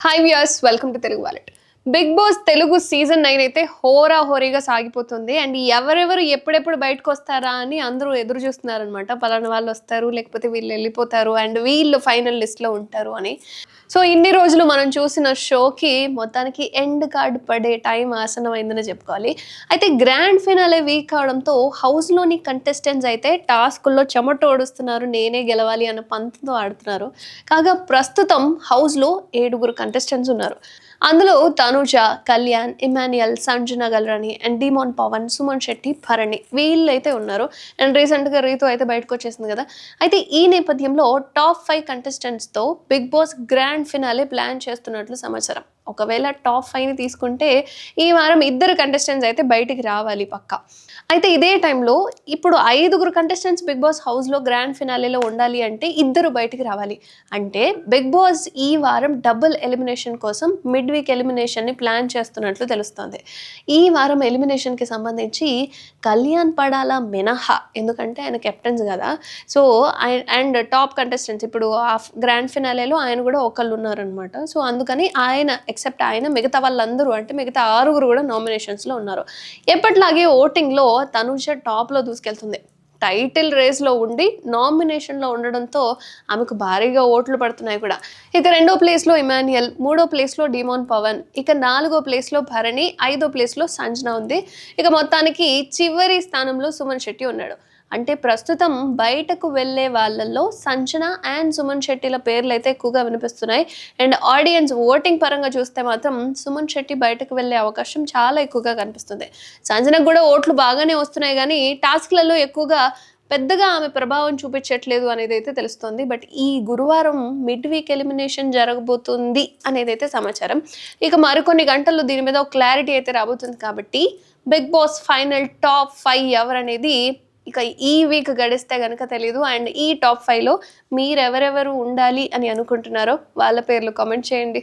Hi viewers, welcome to Telugu wallet. Bigg Boss Telugu season 9 అయితే హోరాహోరీగా సాగిపోతుంది. అండ్ ఎవరెవరు ఎప్పుడెప్పుడు బయటకు వస్తారా అని అందరూ ఎదురు చూస్తున్నారనమాట. పలానా వాళ్ళు వస్తారు, లేకపోతే వీళ్ళు వెళ్ళిపోతారు, అండ్ వీళ్ళు ఫైనల్ లిస్ట్లో ఉంటారు అని. సో ఇన్ని రోజులు మనం చూసిన షోకి మొత్తానికి ఎండ్ కార్డ్ పడే టైం ఆసన్నమైందని చెప్పుకోవాలి. అయితే గ్రాండ్ ఫినాలే వీక్ అవడంతో హౌస్లోని కంటెస్టెంట్స్ అయితే టాస్కుల్లో చెమట ఓడుస్తున్నారు, నేనే గెలవాలి అన్న పంతంతో ఆడుతున్నారు. కాగా ప్రస్తుతం హౌస్లో 7 కంటెస్టెంట్స్ ఉన్నారు. అందులో తనుజ, కళ్యాణ్, ఇమాన్యుయల్, సంజన గల్రాని అండ్ డిమోన్ పవన్, సుమన్ శెట్టి, భరణి వీళ్ళైతే ఉన్నారు. అండ్ రీసెంట్గా రీతు అయితే బయటకు వచ్చేసింది కదా. అయితే ఈ నేపథ్యంలో టాప్ 5 కంటెస్టెంట్స్తో Bigg Boss grand finale plan చేస్తున్నట్లు సమాచారం. ఒకవేళ టాప్ 5ని తీసుకుంటే ఈ వారం 2 కంటెస్టెంట్స్ అయితే బయటికి రావాలి పక్కా. అయితే ఇదే టైంలో ఇప్పుడు 5 కంటెస్టెంట్స్ బిగ్ బాస్ హౌస్లో గ్రాండ్ ఫినాలేలో ఉండాలి అంటే 2 బయటికి రావాలి. అంటే బిగ్ బాస్ ఈ వారం డబుల్ ఎలిమినేషన్ కోసం మిడ్ వీక్ ఎలిమినేషన్ని ప్లాన్ చేస్తున్నట్లు తెలుస్తుంది. ఈ వారం ఎలిమినేషన్కి సంబంధించి కళ్యాణ్ పడాల మినహా, ఎందుకంటే ఆయన కెప్టెన్స్ కదా. సో అండ్ టాప్ కంటెస్టెంట్స్ ఇప్పుడు ఆ గ్రాండ్ ఫినాలేలో ఆయన కూడా ఒకళ్ళు ఉన్నారనమాట. సో అందుకని ఆయన ఎక్సెప్ట్ ఆయన మిగతా వాళ్ళందరూ అంటే మిగతా 6 కూడా నామినేషన్స్లో ఉన్నారు. ఎప్పట్లాగే ఓటింగ్లో తనుజ టాప్లో దూసుకెళ్తుంది. టైటిల్ రేస్లో ఉండి నామినేషన్లో ఉండడంతో ఆమెకు భారీగా ఓట్లు పడుతున్నాయి కూడా. ఇక 2వ ప్లేస్లో ఇమాన్యుయల్, 3వ ప్లేస్లో డిమోన్ పవన్, ఇక 4వ ప్లేస్లో భరణి, 5వ ప్లేస్లో సంజన ఉంది. ఇక మొత్తానికి చివరి స్థానంలో సుమన్ శెట్టి ఉన్నాడు. అంటే ప్రస్తుతం బయటకు వెళ్ళే వాళ్ళల్లో సంజన అండ్ సుమన్ శెట్టిల పేర్లు అయితే ఎక్కువగా వినిపిస్తున్నాయి. అండ్ ఆడియన్స్ ఓటింగ్ పరంగా చూస్తే మాత్రం సుమన్ శెట్టి బయటకు వెళ్ళే అవకాశం చాలా ఎక్కువగా కనిపిస్తుంది. సంజనకు కూడా ఓట్లు బాగానే వస్తున్నాయి, కానీ టాస్క్లలో ఎక్కువగా పెద్దగా ఆమె ప్రభావం చూపించట్లేదు అనేది అయితే తెలుస్తుంది. బట్ ఈ గురువారం మిడ్ వీక్ ఎలిమినేషన్ జరగబోతుంది అనేది అయితే సమాచారం. ఇక మరికొన్ని గంటల్లో దీని మీద ఒక క్లారిటీ అయితే రాబోతుంది. కాబట్టి బిగ్ బాస్ ఫైనల్ టాప్ 5 ఎవరనేది ఇక ఈ వీక్ గడిస్తే కనుక తెలీదు. అండ్ ఈ టాప్ 5లో మీరెవరెవరు ఉండాలి అని అనుకుంటున్నారో వాళ్ళ పేర్లు కామెంట్ చేయండి.